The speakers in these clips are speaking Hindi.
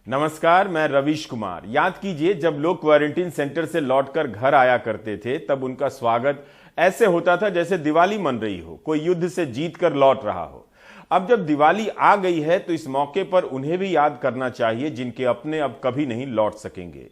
नमस्कार, मैं रवीश कुमार। याद कीजिए, जब लोग क्वारंटीन सेंटर से लौटकर घर आया करते थे तब उनका स्वागत ऐसे होता था जैसे दिवाली मन रही हो, कोई युद्ध से जीत कर लौट रहा हो। अब जब दिवाली आ गई है तो इस मौके पर उन्हें भी याद करना चाहिए जिनके अपने अब कभी नहीं लौट सकेंगे।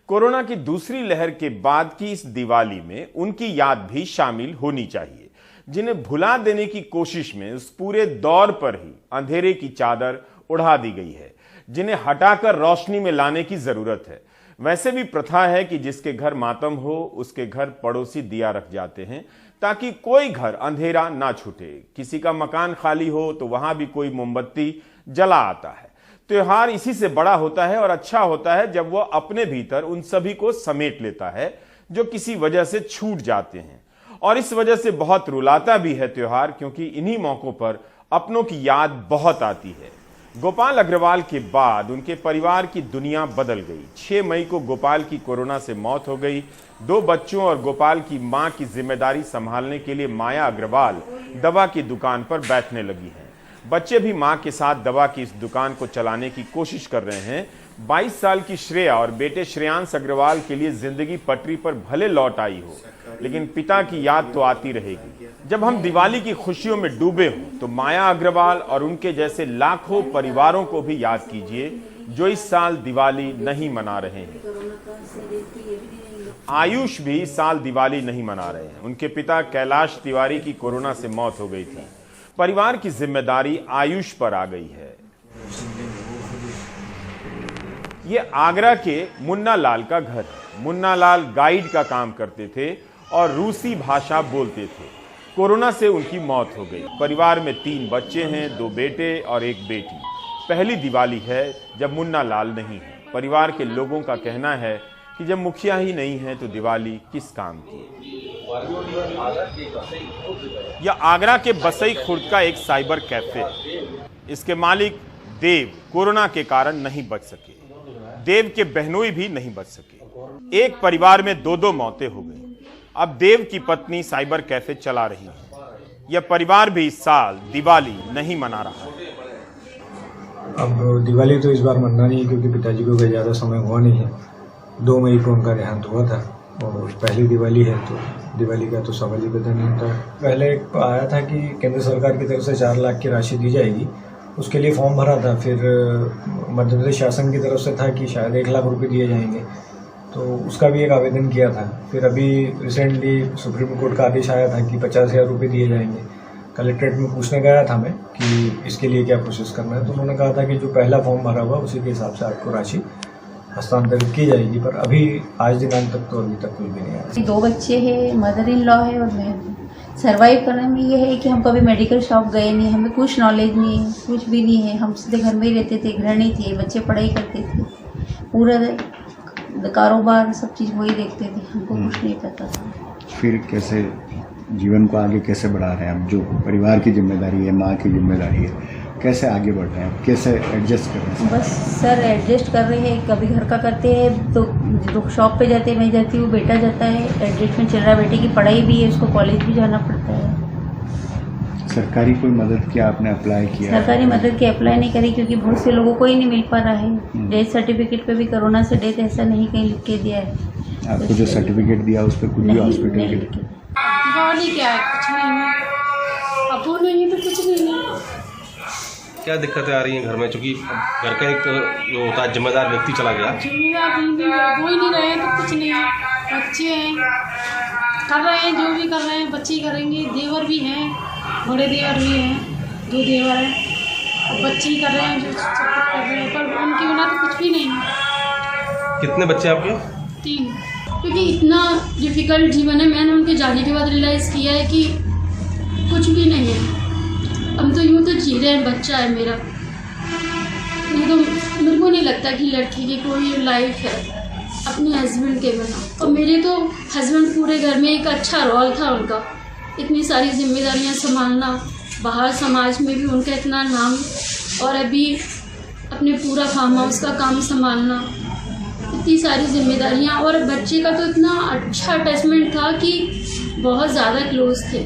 कोरोना की दूसरी लहर के बाद की इस दिवाली में उनकी याद भी शामिल होनी चाहिए, जिन्हें भुला देने की कोशिश में उस पूरे दौर पर ही अंधेरे की चादर उड़ा दी गई है, जिन्हें हटाकर रोशनी में लाने की जरूरत है। वैसे भी प्रथा है कि जिसके घर मातम हो उसके घर पड़ोसी दिया रख जाते हैं ताकि कोई घर अंधेरा ना छूटे। किसी का मकान खाली हो तो वहां भी कोई मोमबत्ती जला आता है। त्योहार इसी से बड़ा होता है और अच्छा होता है जब वह अपने भीतर उन सभी को समेट लेता है जो किसी वजह से छूट जाते हैं। और इस वजह से बहुत रुलाता भी है त्योहार, क्योंकि इन्हीं मौकों पर अपनों की याद बहुत आती है। गोपाल अग्रवाल के बाद उनके परिवार की दुनिया बदल गई। 6 मई को गोपाल की कोरोना से मौत हो गई। 2 बच्चों और गोपाल की मां की जिम्मेदारी संभालने के लिए माया अग्रवाल दवा की दुकान पर बैठने लगी हैं। बच्चे भी मां के साथ दवा की इस दुकान को चलाने की कोशिश कर रहे हैं। 22 साल की श्रेया और बेटे श्रेयांश अग्रवाल के लिए जिंदगी पटरी पर भले लौट आई हो, लेकिन पिता की याद तो आती रहेगी। जब हम दिवाली की खुशियों में डूबे हों तो माया अग्रवाल और उनके जैसे लाखों परिवारों को भी याद कीजिए जो इस साल दिवाली नहीं मना रहे हैं। आयुष भी इस साल दिवाली नहीं मना रहे हैं। उनके पिता कैलाश तिवारी की कोरोना से मौत हो गई थी। परिवार की जिम्मेदारी आयुष पर आ गई है। ये आगरा के मुन्ना लाल का घर है। मुन्ना लाल गाइड का काम करते थे और रूसी भाषा बोलते थे। कोरोना से उनकी मौत हो गई। परिवार में 3 बच्चे हैं, 2 बेटे और 1 बेटी। पहली दिवाली है जब मुन्ना लाल नहीं है। परिवार के लोगों का कहना है कि जब मुखिया ही नहीं है तो दिवाली किस काम की। यह आगरा के बसई खुर्द का एक साइबर कैफे है। इसके मालिक देव कोरोना के कारण नहीं बच सके। देव के बहनोई भी नहीं बच सके। एक परिवार में 2-2 मौतें हो गई। अब देव की पत्नी साइबर कैफे चला रही है। यह परिवार भी इस साल दिवाली नहीं मना रहा है। अब दिवाली तो इस बार मनना नहीं है क्योंकि पिताजी को कोई ज़्यादा समय हुआ नहीं है। 2 मई को उनका देहांत हुआ था और पहली दिवाली है तो दिवाली का तो सवाल ही पैदा नहीं होता। पहले आया था कि केंद्र सरकार की तरफ से 4 लाख की राशि दी जाएगी, उसके लिए फॉर्म भरा था। फिर मध्य प्रदेश शासन की तरफ से था कि शायद 1 लाख रुपये दिए जाएंगे, तो उसका भी एक आवेदन किया था। फिर अभी रिसेंटली सुप्रीम कोर्ट का आदेश आया था कि 50,000 रुपये दिए जाएंगे। कलेक्ट्रेट में पूछने गया था मैं कि इसके लिए क्या प्रोसेस करना है, तो उन्होंने कहा था कि जो पहला फॉर्म भरा हुआ उसी के हिसाब से आपको राशि हस्तांतरित की जाएगी। पर अभी आज दिनांक तक तो अभी तक कुछ भी नहीं आया। 2 बच्चे हैं, मदर इन लॉ है और मैं। सर्वाइव करने में ये है कि हम कभी मेडिकल शॉप गए नहीं, हमें कुछ नॉलेज नहीं है, कुछ भी नहीं है। हम सीधे घर में ही रहते थे, गृहिणी थी, बच्चे पढ़ाई करते थे, पूरा कारोबार सब चीज़ वही देखते थे, हमको कुछ नहीं पता था। फिर कैसे जीवन को आगे कैसे बढ़ा रहे हैं? अब जो परिवार की जिम्मेदारी है, माँ की जिम्मेदारी है, कैसे आगे बढ़ रहे हैं, कैसे एडजस्ट कर रहे हैं? बस सर एडजस्ट कर रहे हैं। कभी घर का करते हैं तो शॉप पे जाते हैं, मैं जाती हूँ, बेटा जाता है, एडजस्टमेंट चल रहा है। बेटे की पढ़ाई भी है, उसको कॉलेज भी जाना पड़ता है। सरकारी कोई मदद की आपने अप्लाई किया? सरकारी मदद की अप्लाई नहीं करी क्योंकि बहुत से लोगों को ही नहीं मिल पा रहा है। डेथ सर्टिफिकेट पे भी कोरोना से डेथ ऐसा नहीं कहीं लिख के दिया है। आपको जो सर्टिफिकेट दिया उस पर कुछ भी हॉस्पिटल के दिवाली क्या है? कुछ नहीं है, अब वो नहीं है तो कुछ नहीं है। क्या दिक्कतें आ रही हैं घर में? चूँकि घर का एक जो होता है जिम्मेदार व्यक्ति चला गया, जिम्मेदार वो ही नहीं रहे तो कुछ नहीं है। बच्चे हैं, कर रहे हैं जो भी कर रहे हैं, बच्चे करेंगे। देवर भी हैं, बड़े देवर भी हैं, 2 देवर हैं, बच्चे ही कर रहे हैं जो कर रहे हैं, पर उनके बिना तो कुछ भी नहीं है। कितने बच्चे आपके? 3। क्योंकि इतना डिफ़िकल्ट जीवन है, मैंने उनके जाने के बाद रियलाइज़ किया है कि कुछ भी नहीं है। हम तो यूँ तो जी रहे हैं, बच्चा है मेरा। नहीं तो मेरे को नहीं लगता कि लड़की की कोई लाइफ है अपने हस्बैंड के बिना। और मेरे तो हस्बैंड पूरे घर में एक अच्छा रोल था उनका। इतनी सारी जिम्मेदारियां संभालना, बाहर समाज में भी उनका इतना नाम, और अभी अपने पूरा फार्म हाउस का काम संभालना, इतनी सारी जिम्मेदारियां। और बच्चे का तो इतना अच्छा अटैचमेंट था कि बहुत ज़्यादा क्लोज थे।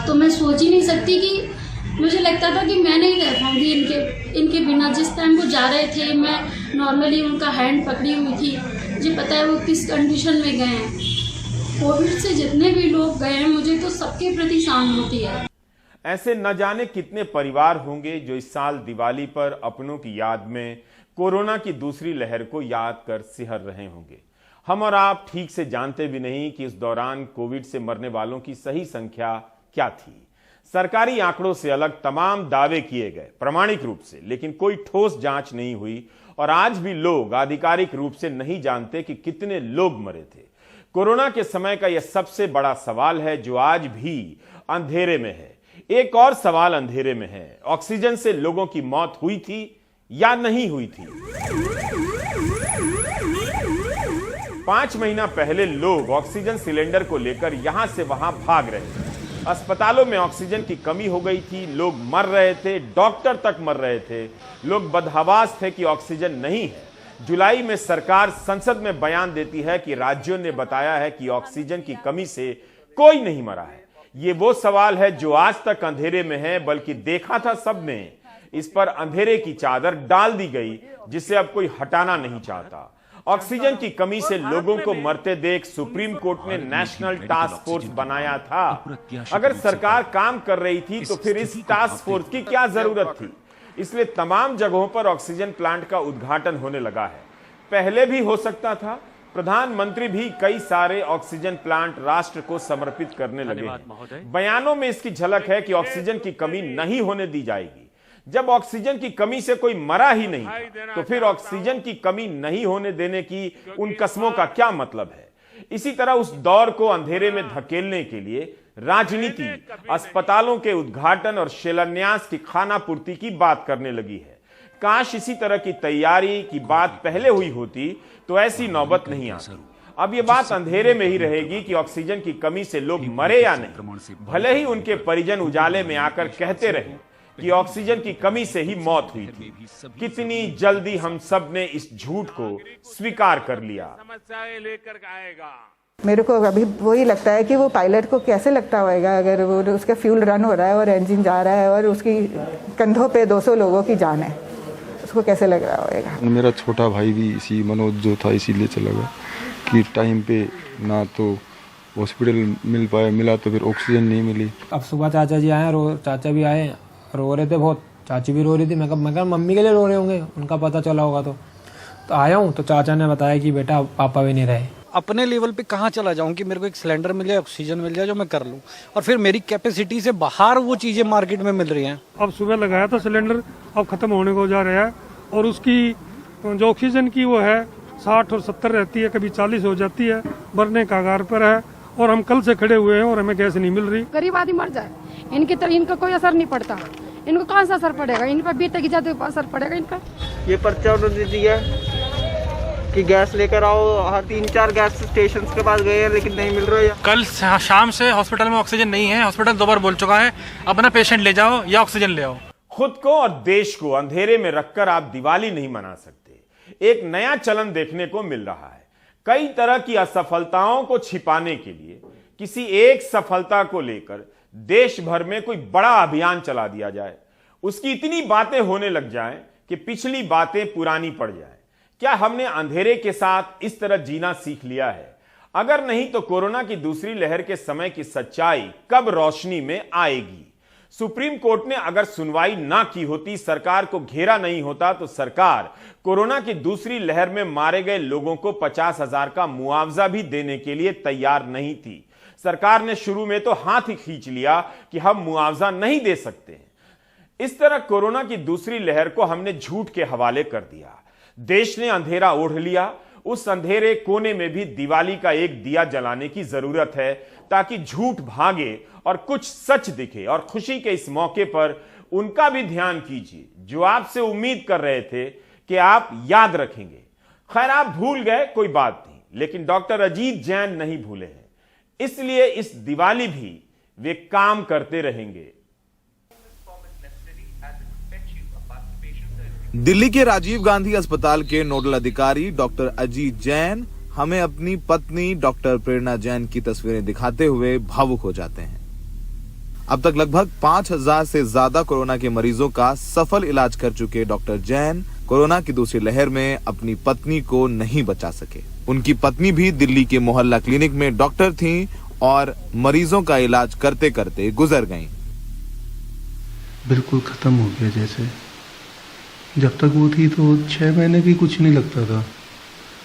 तो मैं सोच ही नहीं सकती कि मुझे लगता था कि मैं नहीं रह पाऊंगी इनके बिना। जिस टाइम वो जा रहे थे मैं नॉर्मली उनका हैंड पकड़ी हुई थी। मुझे पता है वो किस कंडीशन में गए हैं। कोविड से जितने भी लोग गए हैं मुझे तो सबके प्रति सहानुभूति है। ऐसे न जाने कितने परिवार होंगे जो इस साल दिवाली पर अपनों की याद में कोरोना की दूसरी लहर को याद कर सिहर रहे होंगे। हम और आप ठीक से जानते भी नहीं कि इस दौरान कोविड से मरने वालों की सही संख्या क्या थी। सरकारी आंकड़ों से अलग तमाम दावे किए गए प्रामाणिक रूप से, लेकिन कोई ठोस जांच नहीं हुई और आज भी लोग आधिकारिक रूप से नहीं जानते कि कितने लोग मरे थे। कोरोना के समय का यह सबसे बड़ा सवाल है जो आज भी अंधेरे में है। एक और सवाल अंधेरे में है, ऑक्सीजन से लोगों की मौत हुई थी या नहीं हुई थी। 5 महीना पहले लोग ऑक्सीजन सिलेंडर को लेकर यहां से वहां भाग रहे थे। अस्पतालों में ऑक्सीजन की कमी हो गई थी, लोग मर रहे थे, डॉक्टर तक मर रहे थे, लोग बदहवास थे कि ऑक्सीजन नहीं है। जुलाई में सरकार संसद में बयान देती है कि राज्यों ने बताया है कि ऑक्सीजन की कमी से कोई नहीं मरा है। ये वो सवाल है जो आज तक अंधेरे में है, बल्कि देखा था सबने, इस पर अंधेरे की चादर डाल दी गई जिसे अब कोई हटाना नहीं चाहता। ऑक्सीजन की कमी से लोगों को मरते देख सुप्रीम कोर्ट ने नेशनल टास्क फोर्स बनाया था। अगर सरकार काम कर रही थी तो फिर इस टास्क फोर्स की क्या जरूरत थी। इसलिए तमाम जगहों पर ऑक्सीजन प्लांट का उद्घाटन होने लगा है। पहले भी हो सकता था, प्रधानमंत्री भी कई सारे ऑक्सीजन प्लांट राष्ट्र को समर्पित करने लगे हैं। बयानों में इसकी झलक है कि ऑक्सीजन की कमी नहीं होने दी जाएगी। जब ऑक्सीजन की कमी से कोई मरा ही नहीं तो फिर ऑक्सीजन की कमी नहीं होने देने की उन कस्मों का क्या मतलब है। इसी तरह उस दौर को अंधेरे में धकेलने के लिए राजनीति अस्पतालों के उद्घाटन और शिलान्यास की खानापूर्ति की बात करने लगी है। काश इसी तरह की तैयारी की बात पहले हुई होती तो ऐसी नौबत नहीं आती। अब ये बात अंधेरे में ही रहेगी कि ऑक्सीजन की कमी से लोग मरे या नहीं, भले ही उनके परिजन उजाले में आकर कहते रहे कि ऑक्सीजन की कमी से ही मौत हुई थी। कितनी जल्दी हम सब ने इस झूठ को स्वीकार कर लिया। मेरे को अभी वही लगता है कि वो पायलट को कैसे लगता होगा अगर वो उसका फ्यूल रन हो रहा है और इंजन जा रहा है और उसकी कंधों पे 200 लोगों की जान है, उसको कैसे लग रहा होगा। मेरा छोटा भाई भी इसी मनोज जो था इसीलिए चला गया कि टाइम पे ना तो हॉस्पिटल मिला तो फिर ऑक्सीजन नहीं मिली। अब सुबह चाचा जी आए, चाचा भी आए, रो रहे थे बहुत, चाची भी रो रही थी। मैं कहा मम्मी के लिए रो रहे होंगे, उनका पता चला होगा तो आया हूँ तो चाचा ने बताया कि बेटा पापा भी नहीं रहे। अपने लेवल पे कहाँ चला जाऊँ कि मेरे को एक सिलेंडर मिल जाए, ऑक्सीजन मिल जाए जो मैं कर लूँ, और फिर मेरी कैपेसिटी से बाहर वो चीज़ें मार्केट में मिल रही हैं। अब सुबह लगाया था सिलेंडर, अब खत्म होने को जा रहा है और उसकी जो ऑक्सीजन की वो है 60 और 70 रहती है, कभी 40 हो जाती है, मरने का आगार पर है। और हम कल से खड़े हुए हैं और हमें गैस नहीं मिल रही। गरीब आदमी मर जाए इनका कोई असर नहीं पड़ता। इनको कौन सा असर पड़ेगा, इन पर बीते की जाते असर पड़ेगा इन पर। ये पर्चा उन्होंने दिया कि गैस लेकर आओ, हाँ 3-4 गैस स्टेशन के पास गए हैं लेकिन नहीं मिल रहा है। कल शाम से हॉस्पिटल में ऑक्सीजन नहीं है, हॉस्पिटल 2 बार बोल चुका है अपना पेशेंट ले जाओ या ऑक्सीजन ले आओ। खुद को और देश को अंधेरे में रखकर आप दिवाली नहीं मना सकते। एक नया चलन देखने को मिल रहा है। कई तरह की असफलताओं को छिपाने के लिए किसी एक सफलता को लेकर देश भर में कोई बड़ा अभियान चला दिया जाए, उसकी इतनी बातें होने लग जाएं कि पिछली बातें पुरानी पड़ जाएं। क्या हमने अंधेरे के साथ इस तरह जीना सीख लिया है? अगर नहीं तो कोरोना की दूसरी लहर के समय की सच्चाई कब रोशनी में आएगी? सुप्रीम कोर्ट ने अगर सुनवाई ना की होती, सरकार को घेरा नहीं होता, तो सरकार कोरोना की दूसरी लहर में मारे गए लोगों को 50,000 का मुआवजा भी देने के लिए तैयार नहीं थी। सरकार ने शुरू में तो हाथ ही खींच लिया कि हम मुआवजा नहीं दे सकते हैं। इस तरह कोरोना की दूसरी लहर को हमने झूठ के हवाले कर दिया। देश ने अंधेरा ओढ़ लिया। उस अंधेरे कोने में भी दिवाली का एक दिया जलाने की जरूरत है ताकि झूठ भागे और कुछ सच दिखे। और खुशी के इस मौके पर उनका भी ध्यान कीजिए जो आपसे उम्मीद कर रहे थे कि आप याद रखेंगे। खैर, आप भूल गए कोई बात नहीं, लेकिन डॉक्टर अजीत जैन नहीं भूले हैं। इसलिए इस दिवाली भी वे काम करते रहेंगे। दिल्ली के राजीव गांधी अस्पताल के नोडल अधिकारी डॉक्टर अजीत जैन हमें अपनी पत्नी डॉक्टर प्रेरणा जैन की तस्वीरें दिखाते हुए भावुक हो जाते हैं। अब तक लगभग 5000 से ज्यादा कोरोना के मरीजों का सफल इलाज कर चुके डॉक्टर जैन कोरोना की दूसरी लहर में अपनी पत्नी को नहीं बचा सके। उनकी पत्नी भी दिल्ली के मोहल्ला क्लिनिक में डॉक्टर थीं और मरीजों का इलाज करते करते गुजर गईं। बिल्कुल खत्म हो गया जैसे। जब तक वो थी तो 6 महीने भी कुछ नहीं लगता था।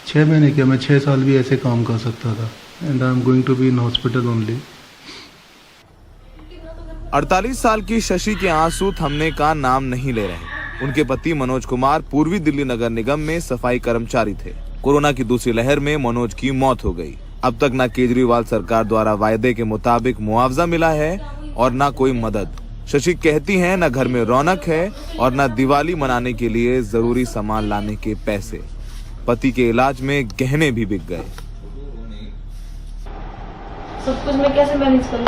6 महीने क्या, मैं 6 साल भी ऐसे काम कर सकता था। And I am going to be in hospital only. 48 साल की शशि के आंसू थमने का नाम नहीं ले रहे। उनके पति मनोज कुमार पूर्वी दिल्ली नगर निगम में सफाई कर्मचारी थे। कोरोना की दूसरी लहर में मनोज की मौत हो गई। अब तक न केजरीवाल सरकार द्वारा वायदे के मुताबिक मुआवजा मिला है और न कोई मदद। शशि कहती हैं न घर में रौनक है और न दिवाली मनाने के लिए जरूरी सामान लाने के पैसे। पति के इलाज में गहने भी बिक गए। सब कुछ मैं कैसे मैनेज करूं,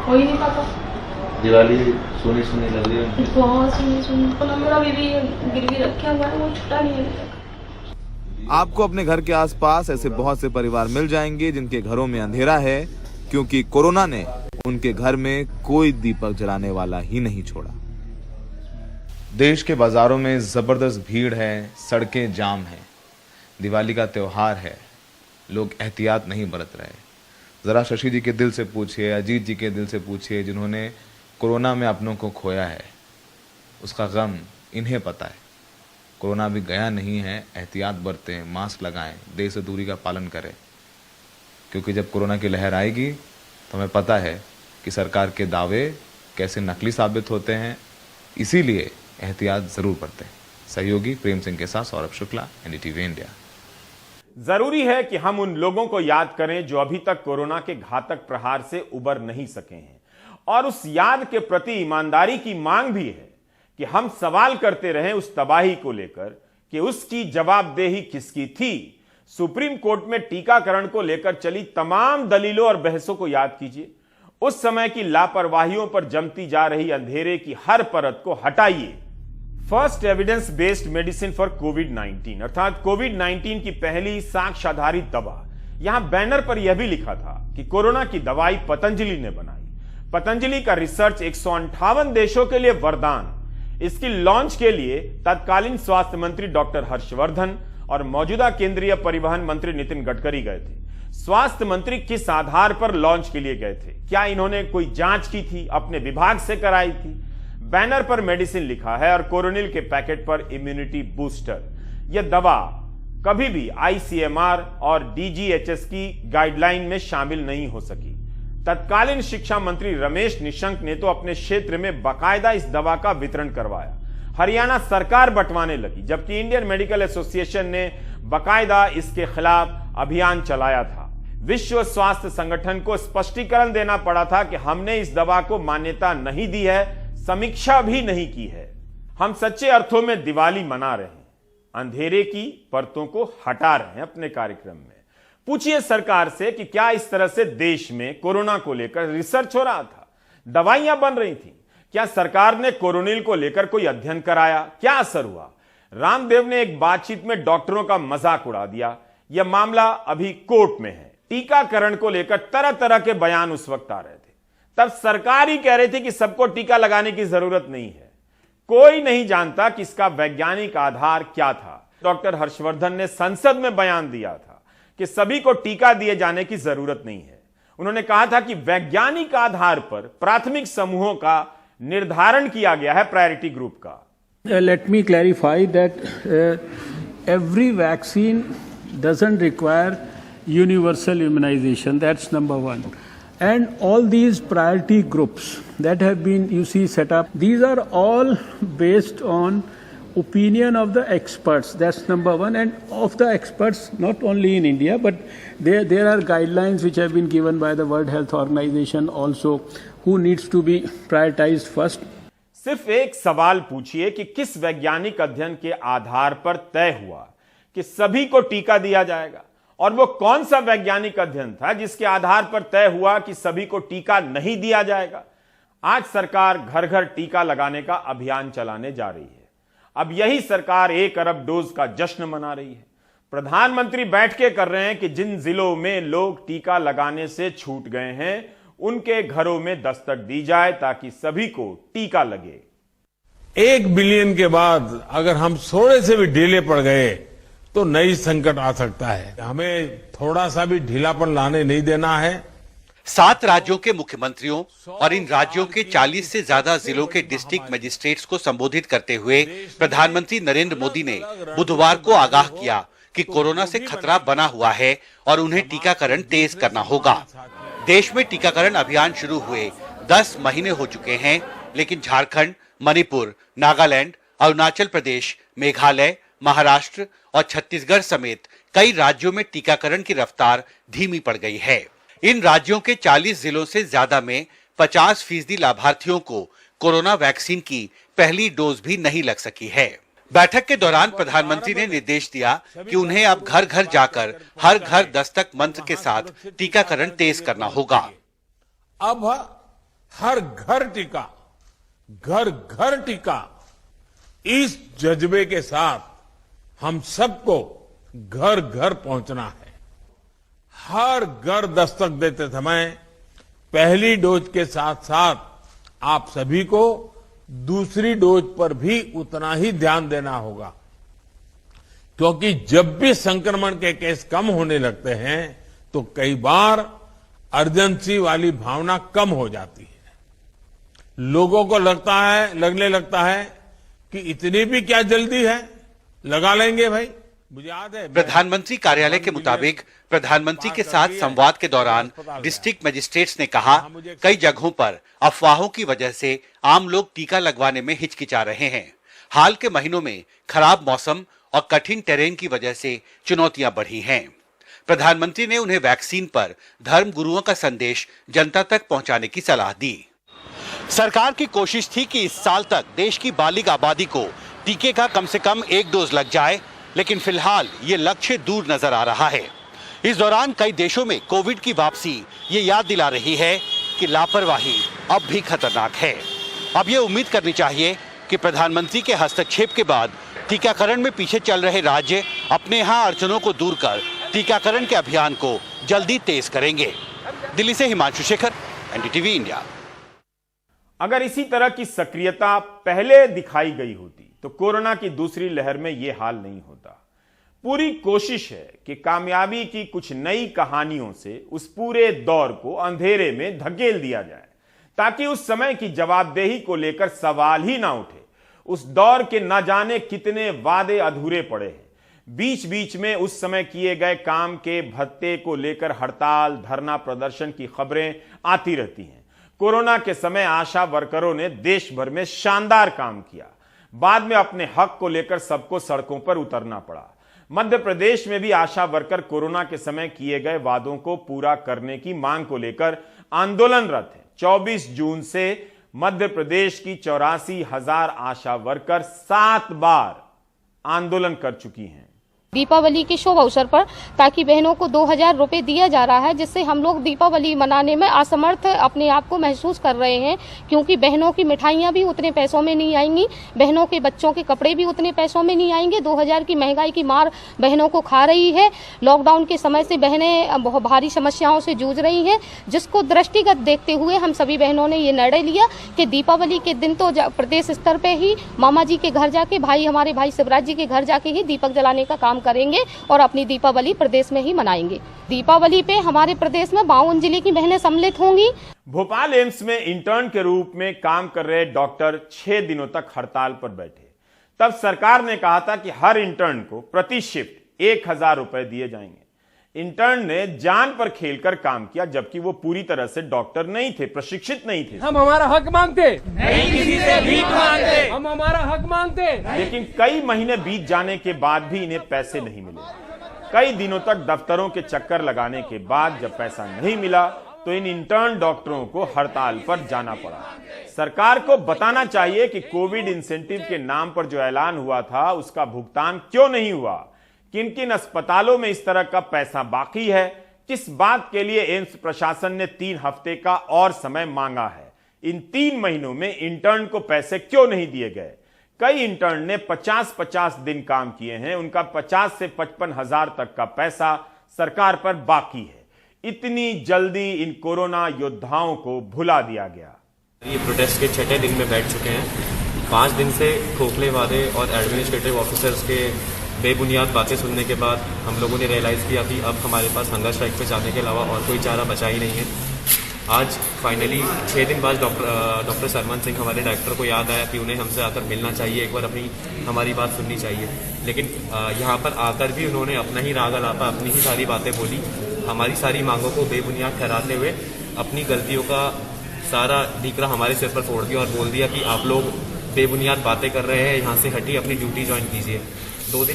हो ही नहीं पाता। दिवाली सोनी सोनी लग रही है, बहुत सोनी सोनी। मेरा बीबी गिरवी रखा हुआ है, वो छुट्टा नहीं है। आपको अपने घर के आसपास ऐसे बहुत से परिवार मिल जाएंगे जिनके घरों में अंधेरा है, क्योंकि कोरोना ने उनके घर में कोई दीपक जलाने वाला ही नहीं छोड़ा। देश के बाजारों में जबरदस्त भीड़ है, सड़कें जाम हैं। दिवाली का त्योहार है, लोग एहतियात नहीं बरत रहे। जरा शशि जी के दिल से पूछिए, अजीत जी के दिल से पूछिए, जिन्होंने कोरोना में अपनों को खोया है, उसका गम इन्हें पता है। कोरोना भी गया नहीं है, एहतियात बरतें, मास्क लगाएं, 2 से दूरी का पालन करें, क्योंकि जब कोरोना की लहर आएगी तो हमें पता है कि सरकार के दावे कैसे नकली साबित होते हैं। इसीलिए एहतियात जरूर बरतें। सहयोगी प्रेम सिंह के साथ सौरभ शुक्ला, एनडीटीवी इंडिया। जरूरी है कि हम उन लोगों को याद करें जो अभी तक कोरोना के घातक प्रहार से उबर नहीं सके हैं, और उस याद के प्रति ईमानदारी की मांग भी है कि हम सवाल करते रहें उस तबाही को लेकर कि उसकी जवाबदेही किसकी थी। सुप्रीम कोर्ट में टीकाकरण को लेकर चली तमाम दलीलों और बहसों को याद कीजिए। उस समय की लापरवाहियों पर जमती जा रही अंधेरे की हर परत को हटाइए। First evidence based medicine for कोविड-19 अर्थात कोविड-19 की पहली साक्ष्य आधारित दवा। यहां बैनर पर यह भी लिखा था कि कोरोना की दवाई पतंजलि ने बनाई। पतंजलि का रिसर्च 158 देशों के लिए वरदान। इसकी लॉन्च के लिए तत्कालीन स्वास्थ्य मंत्री डॉक्टर हर्षवर्धन और मौजूदा केंद्रीय परिवहन मंत्री नितिन गडकरी गए थे। स्वास्थ्य मंत्री किस आधार पर लॉन्च के लिए गए थे? क्या इन्होंने कोई जांच की थी, अपने विभाग से कराई थी? बैनर पर मेडिसिन लिखा है और कोरोनिल के पैकेट पर इम्यूनिटी बूस्टर। यह दवा कभी भी आईसीएमआर और डीजीएचएस की गाइडलाइन में शामिल नहीं हो सकी। तत्कालीन शिक्षा मंत्री रमेश निशंक ने तो अपने क्षेत्र में बाकायदा इस दवा का वितरण करवाया। हरियाणा सरकार बंटवाने लगी, जबकि इंडियन मेडिकल एसोसिएशन ने बाकायदा इसके खिलाफ अभियान चलाया था। विश्व स्वास्थ्य संगठन को स्पष्टीकरण देना पड़ा था कि हमने इस दवा को मान्यता नहीं दी है, समीक्षा भी नहीं की है। हम सच्चे अर्थों में दिवाली मना रहे हैं, अंधेरे की परतों को हटा रहे हैं अपने कार्यक्रम में। पूछिए सरकार से कि क्या इस तरह से देश में कोरोना को लेकर रिसर्च हो रहा था, दवाइयां बन रही थी? क्या सरकार ने कोरोनिल को लेकर कोई अध्ययन कराया? क्या असर हुआ? रामदेव ने एक बातचीत में डॉक्टरों का मजाक उड़ा दिया। यह मामला अभी कोर्ट में है। टीकाकरण को लेकर तरह तरह के बयान उस वक्त आ रहे थे। तब सरकार ही कह रही थी कि सबको टीका लगाने की जरूरत नहीं है। कोई नहीं जानता कि इसका वैज्ञानिक आधार क्या था। डॉक्टर हर्षवर्धन ने संसद में बयान दिया था कि सभी को टीका दिए जाने की जरूरत नहीं है। उन्होंने कहा था कि वैज्ञानिक आधार पर प्राथमिक समूहों का निर्धारण किया गया है, प्रायोरिटी ग्रुप का। Let me clarify that every vaccine doesn't require universal immunization. That's number one. And all these priority groups that have been, you see, set up, these are all based on opinion of the experts. That's number one. And of the experts, not only in India, but there are guidelines which have been given by the World Health Organization also, who needs to be prioritized first. सिर्फ एक सवाल पूछिए कि किस वैज्ञानिक अध्ययन के आधार पर तय हुआ कि सभी को टीका दिया जाएगा, और वो कौन सा वैज्ञानिक अध्ययन था जिसके आधार पर तय हुआ कि सभी को टीका नहीं दिया जाएगा? आज सरकार घर घर टीका लगाने का अभियान चलाने जा रही है। अब यही सरकार 1 अरब डोज का जश्न मना रही है। प्रधानमंत्री बैठ के कर रहे हैं कि जिन जिलों में लोग टीका लगाने से छूट गए हैं उनके घरों में दस्तक दी जाए ताकि सभी को टीका लगे। 1 बिलियन के बाद अगर हम थोड़े से भी ढीले पड़ गए तो नई संकट आ सकता है। हमें थोड़ा सा भी ढीलापन लाने नहीं देना है। 7 राज्यों के मुख्यमंत्रियों और इन राज्यों के 40 से ज्यादा जिलों के डिस्ट्रिक्ट मजिस्ट्रेट्स को संबोधित करते हुए प्रधानमंत्री नरेंद्र मोदी ने बुधवार को आगाह किया कि कोरोना से खतरा बना हुआ है और उन्हें टीकाकरण तेज करना होगा। देश में टीकाकरण अभियान शुरू हुए 10 महीने हो चुके हैं, लेकिन झारखंड, मणिपुर, नागालैंड, अरुणाचल प्रदेश, मेघालय, महाराष्ट्र और छत्तीसगढ़ समेत कई राज्यों में टीकाकरण की रफ्तार धीमी पड़ गई है। इन राज्यों के 40 जिलों से ज्यादा में 50% लाभार्थियों को कोरोना वैक्सीन की पहली डोज भी नहीं लग सकी है। बैठक के दौरान प्रधानमंत्री ने निर्देश दिया कि उन्हें अब घर घर जाकर हर घर दस्तक मंत्र के साथ टीकाकरण तेज करना होगा। अब हर घर टीका, घर घर टीका, इस जज्बे के साथ हम सबको घर घर पहुंचना है। हर घर दस्तक देते समय पहली डोज के साथ साथ आप सभी को दूसरी डोज पर भी उतना ही ध्यान देना होगा, क्योंकि जब भी संक्रमण के केस कम होने लगते हैं तो कई बार अर्जेंसी वाली भावना कम हो जाती है। लोगों को लगने लगता है कि इतनी भी क्या जल्दी है, लगा लेंगे भाई। मुझे याद है प्रधानमंत्री कार्यालय के मुताबिक प्रधानमंत्री के साथ संवाद के दौरान डिस्ट्रिक्ट मजिस्ट्रेट्स ने कहा, कई जगहों पर अफवाहों की वजह से आम लोग टीका लगवाने में हिचकिचा रहे हैं। हाल के महीनों में खराब मौसम और कठिन टेरेन की वजह से चुनौतियां बढ़ी हैं। प्रधानमंत्री ने उन्हें वैक्सीन पर धर्म गुरुओं का संदेश जनता तक पहुंचाने की सलाह दी। सरकार की कोशिश थी कि इस साल तक देश की बालिग आबादी को टीके का कम से कम 1 डोज लग जाए, लेकिन फिलहाल ये लक्ष्य दूर नजर आ रहा है। इस दौरान कई देशों में कोविड की वापसी ये याद दिला रही है कि लापरवाही अब भी खतरनाक है। अब ये उम्मीद करनी चाहिए कि प्रधानमंत्री के हस्तक्षेप के बाद टीकाकरण में पीछे चल रहे राज्य अपने यहाँ अड़चनों को दूर कर टीकाकरण के अभियान को जल्दी तेज करेंगे। दिल्ली से हिमांशु शेखर, एनडीटीवी इंडिया। अगर इसी तरह की सक्रियता पहले दिखाई गई होती तो कोरोना की दूसरी लहर में यह हाल नहीं होता। पूरी कोशिश है कि कामयाबी की कुछ नई कहानियों से उस पूरे दौर को अंधेरे में धकेल दिया जाए, ताकि उस समय की जवाबदेही को लेकर सवाल ही ना उठे। उस दौर के न जाने कितने वादे अधूरे पड़े हैं। बीच बीच में उस समय किए गए काम के भत्ते को लेकर हड़ताल, धरना प्रदर्शन की खबरें आती रहती हैं। कोरोना के समय आशा वर्करों ने देश भर में शानदार काम किया। बाद में अपने हक को लेकर सबको सड़कों पर उतरना पड़ा। मध्य प्रदेश में भी आशा वर्कर कोरोना के समय किए गए वादों को पूरा करने की मांग को लेकर आंदोलनरत हैं। 24 जून से मध्य प्रदेश की 84,000 आशा वर्कर 7 बार आंदोलन कर चुकी हैं। दीपावली के शुभ अवसर पर, ताकि बहनों को 2000 रुपए दिया जा रहा है, जिससे हम लोग दीपावली मनाने में असमर्थ अपने आप को महसूस कर रहे हैं, क्योंकि बहनों की मिठाइयां भी उतने पैसों में नहीं आएंगी, बहनों के बच्चों के कपड़े भी उतने पैसों में नहीं आएंगे। 2000 की महंगाई की मार बहनों को खा रही है। लॉकडाउन के समय से बहनें बहुत भारी समस्याओं से जूझ रही हैं, जिसको दृष्टिगत देखते हुए हम सभी बहनों ने ये निर्णय लिया कि दीपावली के दिन तो प्रदेश स्तर पे ही मामा जी के घर जाके, हमारे भाई शिवराज जी के घर जाके ही दीपक जलाने का काम करेंगे और अपनी दीपावली प्रदेश में ही मनाएंगे। दीपावली पे हमारे प्रदेश में 52 जिले की बहनें सम्मिलित होंगी। भोपाल एम्स में इंटर्न के रूप में काम कर रहे डॉक्टर 6 दिनों तक हड़ताल पर बैठे। तब सरकार ने कहा था कि हर इंटर्न को प्रति शिफ्ट 1000 रुपए दिए जाएंगे। इंटर्न ने जान पर खेलकर काम किया, जबकि वो पूरी तरह से डॉक्टर नहीं थे, प्रशिक्षित नहीं थे। हम हमारा हक मांगते नहीं, किसी से भीख मांगते, हम हमारा हक मांगते। लेकिन कई महीने बीत जाने के बाद भी इन्हें पैसे नहीं मिले। कई दिनों तक दफ्तरों के चक्कर लगाने के बाद जब पैसा नहीं मिला तो इन इंटर्न डॉक्टरों को हड़ताल पर जाना पड़ा। सरकार को बताना चाहिए कि कोविड इंसेंटिव के नाम पर जो ऐलान हुआ था उसका भुगतान क्यों नहीं हुआ, किन किन अस्पतालों में इस तरह का पैसा बाकी है, किस बात के लिए एम्स प्रशासन ने 3 हफ्ते का और समय मांगा है। इन 3 महीनों में इंटर्न को पैसे क्यों नहीं दिए गए। कई इंटर्न ने 50-50 दिन काम किए हैं, उनका 50 से 55 हजार तक का पैसा सरकार पर बाकी है। इतनी जल्दी इन कोरोना योद्धाओं को भुला दिया गया। ये प्रोटेस्ट के 6ठे दिन में बैठ चुके हैं। 5 दिन से खोखले वादे और एडमिनिस्ट्रेटिव ऑफिसर्स के बेबुनियाद बातें सुनने के बाद हम लोगों ने रियलाइज़ किया कि अब हमारे पास हंगर स्ट्राइक पे जाने के अलावा और कोई चारा बचा ही नहीं है। आज फाइनली 6 दिन बाद डॉक्टर सरमन सिंह हमारे डायरेक्टर को याद आया कि उन्हें हमसे आकर मिलना चाहिए, एक बार हमारी बात सुननी चाहिए। लेकिन यहाँ पर आकर भी उन्होंने अपना ही राग अलापा, अपनी ही सारी बातें बोली, हमारी सारी मांगों को बेबुनियाद ठहराते हुए अपनी गलतियों का सारा ढीकरा हमारे सिर पर फोड़ दिया और बोल दिया कि आप लोग बेबुनियाद बातें कर रहे हैं, यहाँ से हटिए, अपनी ड्यूटी ज्वाइन कीजिए। 3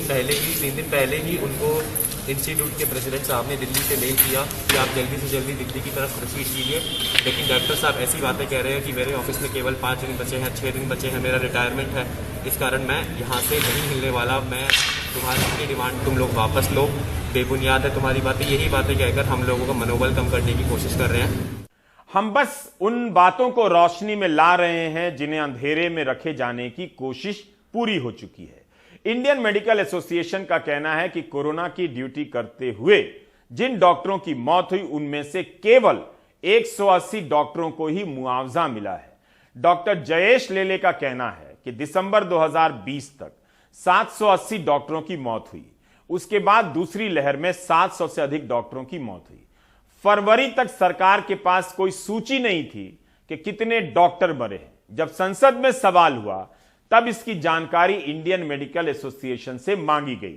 दिन पहले ही उनको इंस्टीट्यूट के प्रेसिडेंट साहब ने दिल्ली से मेल किया कि आप जल्दी से जल्दी दिल्ली की तरफ प्रोसीड कीजिए, लेकिन डायरेक्टर साहब ऐसी बातें कह रहे हैं कि मेरे ऑफिस में केवल 5 दिन बचे हैं, 6 दिन बचे हैं, मेरा रिटायरमेंट है, इस कारण मैं यहाँ से नहीं हिलने वाला, मैं तुम्हारी डिमांड तुम लोग वापस लो, बेबुनियाद है तुम्हारी बातें। यही बातें कहकर हम लोगों का मनोबल कम करने की कोशिश कर रहे हैं। हम बस उन बातों को रोशनी में ला रहे हैं जिन्हें अंधेरे में रखे जाने की कोशिश पूरी हो चुकी है। इंडियन मेडिकल एसोसिएशन का कहना है कि कोरोना की ड्यूटी करते हुए जिन डॉक्टरों की मौत हुई उनमें से केवल 180 डॉक्टरों को ही मुआवजा मिला है। डॉक्टर जयेश लेले का कहना है कि दिसंबर 2020 तक 780 डॉक्टरों की मौत हुई, उसके बाद दूसरी लहर में 700 से अधिक डॉक्टरों की मौत हुई। फरवरी तक सरकार के पास कोई सूची नहीं थी कि कितने डॉक्टर मरे हैं। जब संसद में सवाल हुआ तब इसकी जानकारी इंडियन मेडिकल एसोसिएशन से मांगी गई।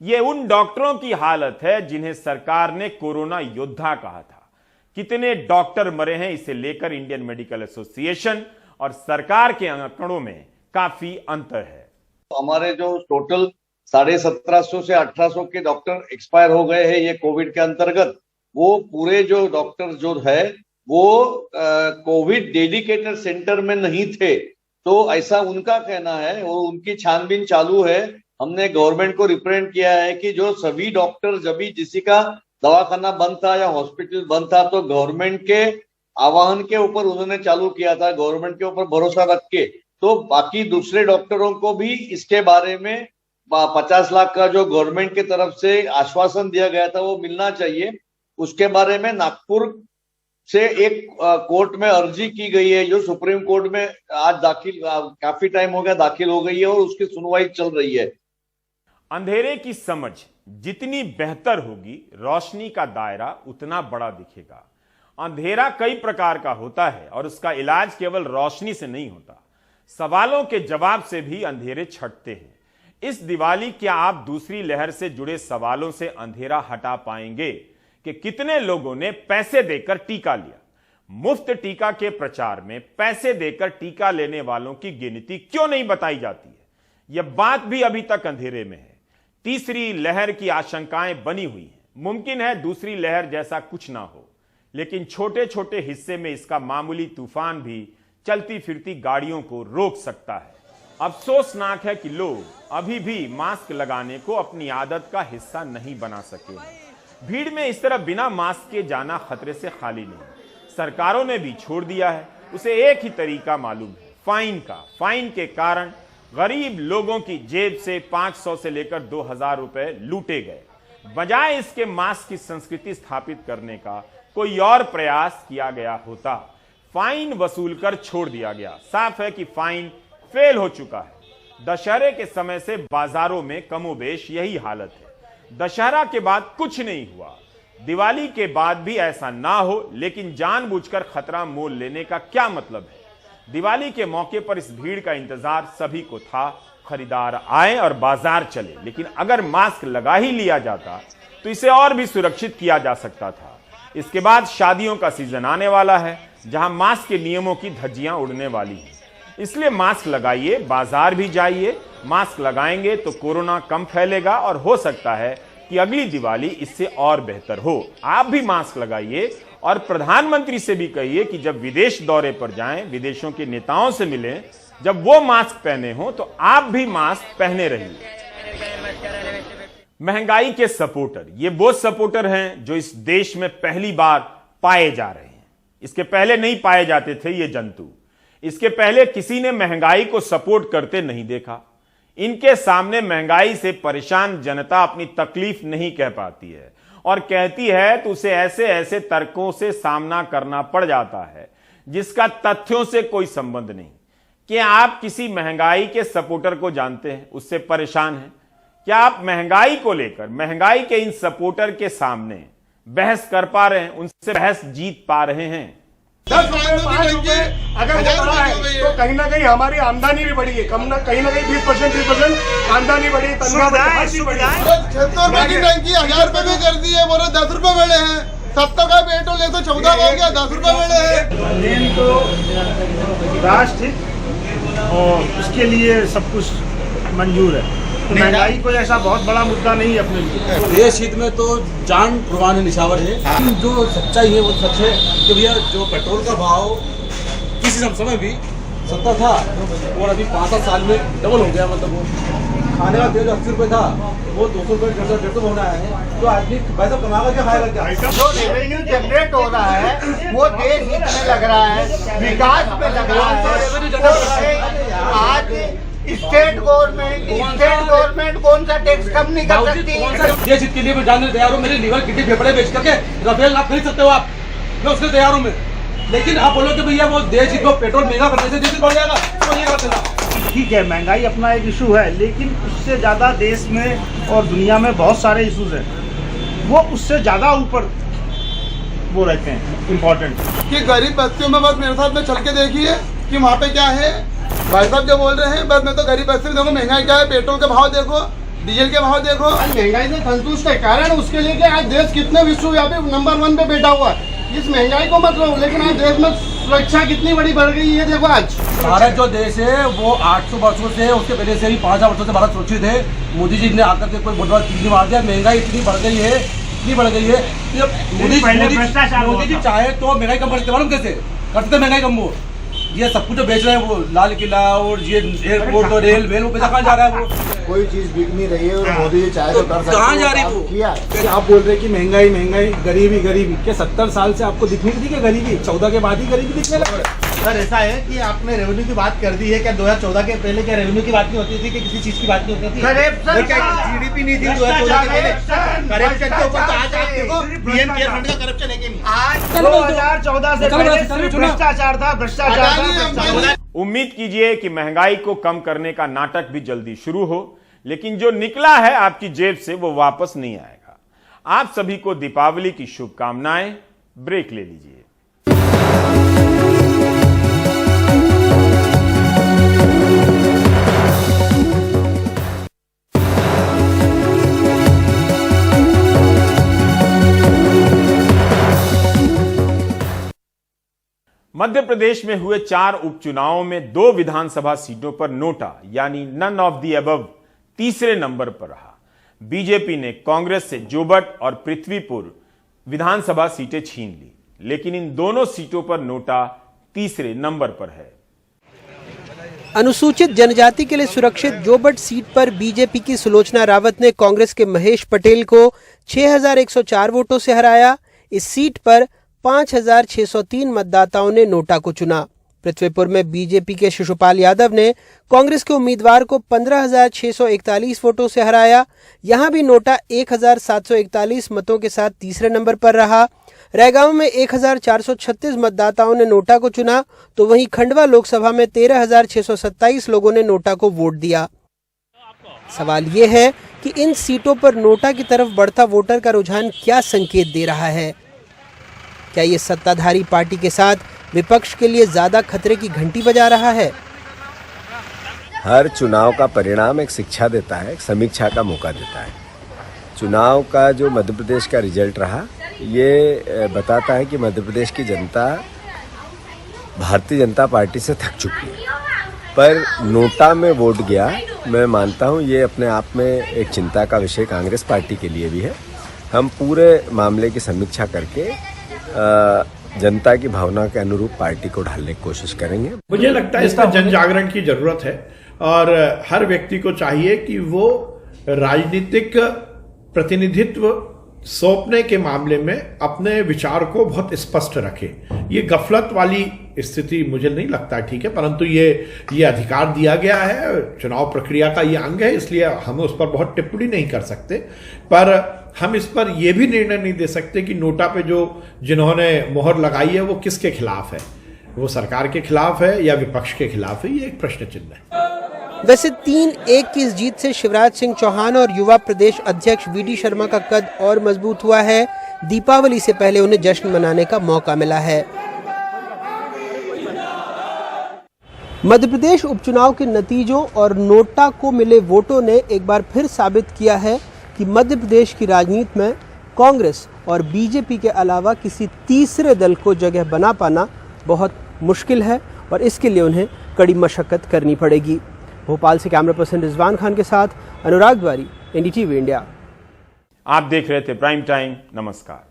यह उन डॉक्टरों की हालत है जिन्हें सरकार ने कोरोना योद्धा कहा था। कितने डॉक्टर मरे हैं इसे लेकर इंडियन मेडिकल एसोसिएशन और सरकार के आंकड़ों में काफी अंतर है। हमारे जो टोटल 1750 से 1800 के डॉक्टर एक्सपायर हो गए हैं ये कोविड के अंतर्गत, वो पूरे जो डॉक्टर जो है वो कोविड डेडिकेटेड सेंटर में नहीं थे, तो ऐसा उनका कहना है और उनकी छानबीन चालू है। हमने गवर्नमेंट को रिप्रेजेंट किया है कि जो सभी डॉक्टर जब भी किसी का दवाखाना बंद था या हॉस्पिटल बंद था तो गवर्नमेंट के आह्वान के ऊपर उन्होंने चालू किया था, गवर्नमेंट के ऊपर भरोसा रख के। तो बाकी दूसरे डॉक्टरों को भी इसके बारे में 50 लाख का जो गवर्नमेंट की तरफ से आश्वासन दिया गया था वो मिलना चाहिए। उसके बारे में नागपुर से एक कोर्ट में अर्जी की गई है जो सुप्रीम कोर्ट में आज काफी टाइम हो गया दाखिल हो गई है और उसकी सुनवाई चल रही है। अंधेरे की समझ जितनी बेहतर होगी, रोशनी का दायरा उतना बड़ा दिखेगा। अंधेरा कई प्रकार का होता है और उसका इलाज केवल रोशनी से नहीं होता, सवालों के जवाब से भी अंधेरे छटते हैं। इस दिवाली क्या आप दूसरी लहर से जुड़े सवालों से अंधेरा हटा पाएंगे कि कितने लोगों ने पैसे देकर टीका लिया? मुफ्त टीका के प्रचार में पैसे देकर टीका लेने वालों की गिनती क्यों नहीं बताई जाती है? यह बात भी अभी तक अंधेरे में है। तीसरी लहर की आशंकाएं बनी हुई हैं। मुमकिन है दूसरी लहर जैसा कुछ ना हो, लेकिन छोटे छोटे हिस्से में इसका मामूली तूफान भी चलती फिरती गाड़ियों को रोक सकता है। अफसोसनाक है कि लोग अभी भी मास्क लगाने को अपनी आदत का हिस्सा नहीं बना सके हैं। भीड़ में इस तरह बिना मास्क के जाना खतरे से खाली नहीं। सरकारों ने भी छोड़ दिया है। उसे एक ही तरीका मालूम है, फाइन का। फाइन के कारण गरीब लोगों की जेब से 500 से लेकर 2000 रुपए लूटे गए। बजाय इसके मास्क की संस्कृति स्थापित करने का कोई और प्रयास किया गया होता। फाइन वसूल कर छोड़ दिया गया। साफ है कि फाइन फेल हो चुका है। दशहरे के समय से बाजारों में कमोबेश यही हालत है। दशहरा के बाद कुछ नहीं हुआ, दिवाली के बाद भी ऐसा ना हो, लेकिन जानबूझकर खतरा मोल लेने का क्या मतलब है? दिवाली के मौके पर इस भीड़ का इंतजार सभी को था। खरीदार आए और बाजार चले, लेकिन अगर मास्क लगा ही लिया जाता तो इसे और भी सुरक्षित किया जा सकता था। इसके बाद शादियों का सीजन आने वाला है, जहां मास्क के नियमों की धज्जियां उड़ने वाली हैं। इसलिए मास्क लगाइए, बाजार भी जाइए। मास्क लगाएंगे तो कोरोना कम फैलेगा और हो सकता है कि अगली दिवाली इससे और बेहतर हो। आप भी मास्क लगाइए और प्रधानमंत्री से भी कहिए कि जब विदेश दौरे पर जाएं, विदेशों के नेताओं से मिलें, जब वो मास्क पहने हो तो आप भी मास्क पहने रहिए। महंगाई के सपोर्टर, ये वो सपोर्टर हैं जो इस देश में पहली बार पाए जा रहे हैं। इसके पहले नहीं पाए जाते थे ये जंतु। इसके पहले किसी ने महंगाई को सपोर्ट करते नहीं देखा। इनके सामने महंगाई से परेशान जनता अपनी तकलीफ नहीं कह पाती है और कहती है तो उसे ऐसे ऐसे तर्कों से सामना करना पड़ जाता है जिसका तथ्यों से कोई संबंध नहीं। क्या आप किसी महंगाई के सपोर्टर को जानते हैं, उससे परेशान हैं? क्या आप महंगाई को लेकर, महंगाई के इन सपोर्टर के सामने बहस कर पा रहे हैं, उनसे बहस जीत पा रहे हैं? 10 रुपए 5 रुपए अगर वो बढ़ा है तो कहीं ना कहीं हमारी आमदनी भी बढ़ी है, कहीं ना कहीं 20% 30% आमदनी बढ़ी, तनख्वाह बढ़ी। 76 रुपए की टंकी 1000 रुपए में कर दी है, बोलो 10 रुपए बढ़े हैं। 70 का पेट्रोल 114 हो गया, 10 रुपए बढ़े हैं। मेन तो राष्ट्र और उसके लिए सब कुछ मंजूर है, तो महंगाई कोई ऐसा बहुत बड़ा मुद्दा नहीं है अपने लिए। देश हित में तो जान कुर्बान निछावर है। जो सच्चाई है वो सच है कि भैया जो पेट्रोल का भाव किसी समय भी 70 था और अभी 5-7 साल में डबल हो गया। मतलब वो खाने का तेल 80 रुपए था, वो 200 रुपए 150 होना है। तो आदमी पैसा कमा कर क्या खाएगा क्या? जो रेवेन्यू जनरेट हो रहा है वो देश हित में लग रहा है, विकास में लग रहा है। आज स्टेट गवर्नमेंट कौन सा टैक्स कम नहीं कर सकती? देश हित के लिए मैं जानने तैयार हूँ। मेरे लीवर किडनी फेफड़े बेच करके राफेल आप खरीद सकते हो आप, मैं उसके तैयार हूँ मैं। लेकिन आप बोलो कि भैया वो देश हित को पेट्रोल महंगा करने से देश बढ़ जाएगा, तो ये बात है। ठीक है, महंगाई अपना एक इशू है, लेकिन उससे ज्यादा देश में और दुनिया में बहुत सारे इशूज हैं, वो उससे ज्यादा ऊपर वो रहते हैं इम्पोर्टेंट। कि गरीब बस्तियों में बस मेरे साथ में चल के देखिए कि वहाँ पे क्या है। भाई साहब जो बोल रहे हैं, बस मैं तो गरीब बस्ती में देखो महंगाई क्या है, पेट्रोल के भाव देखो, डीजल के भाव देखो। महंगाई से संतुष्ट है, कारण उसके लिए कि आज देश कितने विश्वव्यापी नंबर 1 पे बैठा हुआ है। इस महंगाई को मत लो, लेकिन आज देश में सुरक्षा कितनी बड़ी बढ़ गई है। देखो आज भारत जो देश है वो 800 वर्षों से, उसके पहले से ही 5000 वर्षों से भारत सुरक्षित है। मोदी जी ने आकर के कोई बहुत बड़ा तीर मार दिया। महंगाई इतनी बढ़ गई है, इतनी बढ़ गई है। मोदी जी चाहे तो महंगाई कम करते, मालूम कैसे करते? महंगाई कम वो ये सब कुछ जो बेच रहे हैं, वो लाल किला और ये एयरपोर्ट और रेल वेल, वो पैसा कहाँ जा रहा है? वो कोई चीज बिक नहीं रही है और मोदी जी चाहे तो कर सकते हैं। कहाँ जा रही है वो? किया आप बोल रहे हैं कि महंगाई महंगाई, गरीबी गरीबी। क्या 70 साल से आपको दिखनी थी क्या गरीबी? 14 के बाद ही गरीबी दिखने लगी? सर ऐसा है कि आपने रेवेन्यू की बात कर दी है। क्या 2014 के पहले क्या रेवेन्यू की बात नहीं होती थी कि किसी चीज की बात नहीं होती थी? GDP नहीं थी 2014 के पहले। करप्शन के ऊपर तो आज आप देखो, पीएम केयर फंड का करप्शन है कि नहीं? आज 2014 से पहले सिर्फ भ्रष्टाचार था, भ्रष्टाचार। उम्मीद कीजिए कि महंगाई को कम करने का नाटक भी जल्दी शुरू हो, लेकिन जो निकला है आपकी जेब से वो वापस नहीं आएगा। आप सभी को दीपावली की शुभकामनाएं। ब्रेक ले लीजिए। मध्य प्रदेश में हुए 4 उपचुनावों में 2 विधानसभा सीटों पर नोटा यानी नन ऑफ दी अबव तीसरे नंबर पर रहा। बीजेपी ने कांग्रेस से जोबट और पृथ्वीपुर विधानसभा सीटें छीन ली, लेकिन इन दोनों सीटों पर नोटा तीसरे नंबर पर है। अनुसूचित जनजाति के लिए सुरक्षित जोबट सीट पर बीजेपी की सुलोचना रावत ने कांग्रेस के महेश पटेल को 6104 वोटों से हराया। इस सीट पर 5603 मतदाताओं ने नोटा को चुना। पृथ्वीपुर में बीजेपी के शिशुपाल यादव ने कांग्रेस के उम्मीदवार को 15641 वोटों से हराया। यहां भी नोटा 1741 मतों के साथ तीसरे नंबर पर रहा। रैगांव में 1436 मतदाताओं ने नोटा को चुना, तो वहीं खंडवा लोकसभा में 13627 लोगों ने नोटा को वोट दिया। सवाल ये है कि इन सीटों पर नोटा की तरफ बढ़ता वोटर का रुझान क्या संकेत दे रहा है? क्या ये सत्ताधारी पार्टी के साथ विपक्ष के लिए ज्यादा खतरे की घंटी बजा रहा है? हर चुनाव का परिणाम एक शिक्षा देता है, एक समीक्षा का मौका देता है। चुनाव का जो मध्य प्रदेश का रिजल्ट रहा, ये बताता है कि मध्य प्रदेश की जनता भारतीय जनता पार्टी से थक चुकी है। पर नोटा में वोट गया, मैं मानता हूँ ये अपने आप में एक चिंता का विषय कांग्रेस पार्टी के लिए भी है। हम पूरे मामले की समीक्षा करके जनता की भावना के अनुरूप पार्टी को ढालने की कोशिश करेंगे। मुझे लगता है इसमें जन जागरण की जरूरत है और हर व्यक्ति को चाहिए कि वो राजनीतिक प्रतिनिधित्व सौंपने के मामले में अपने विचार को बहुत स्पष्ट रखे। ये गफलत वाली स्थिति मुझे नहीं लगता ठीक है, परंतु ये अधिकार दिया गया है, चुनाव प्रक्रिया का ये अंग है, इसलिए हम उस पर बहुत टिप्पणी नहीं कर सकते। पर हम इस पर यह भी निर्णय नहीं दे सकते कि नोटा पे जो जिन्होंने मोहर लगाई है वो किसके खिलाफ है, वो सरकार के खिलाफ है या विपक्ष के खिलाफ है, ये एक प्रश्न चिन्ह है। वैसे 3-1 की इस जीत से शिवराज सिंह चौहान और युवा प्रदेश अध्यक्ष वीडी शर्मा का कद और मजबूत हुआ है। दीपावली से पहले उन्हें जश्न मनाने का मौका मिला है। मध्य प्रदेश उपचुनाव के नतीजों और नोटा को मिले वोटों ने एक बार फिर साबित किया है कि मध्य प्रदेश की राजनीति में कांग्रेस और बीजेपी के अलावा किसी तीसरे दल को जगह बना पाना बहुत मुश्किल है और इसके लिए उन्हें कड़ी मशक्कत करनी पड़ेगी। भोपाल से कैमरा पर्सन रिजवान खान के साथ अनुराग द्वारी, एनडीटीवी इंडिया। आप देख रहे थे प्राइम टाइम। नमस्कार।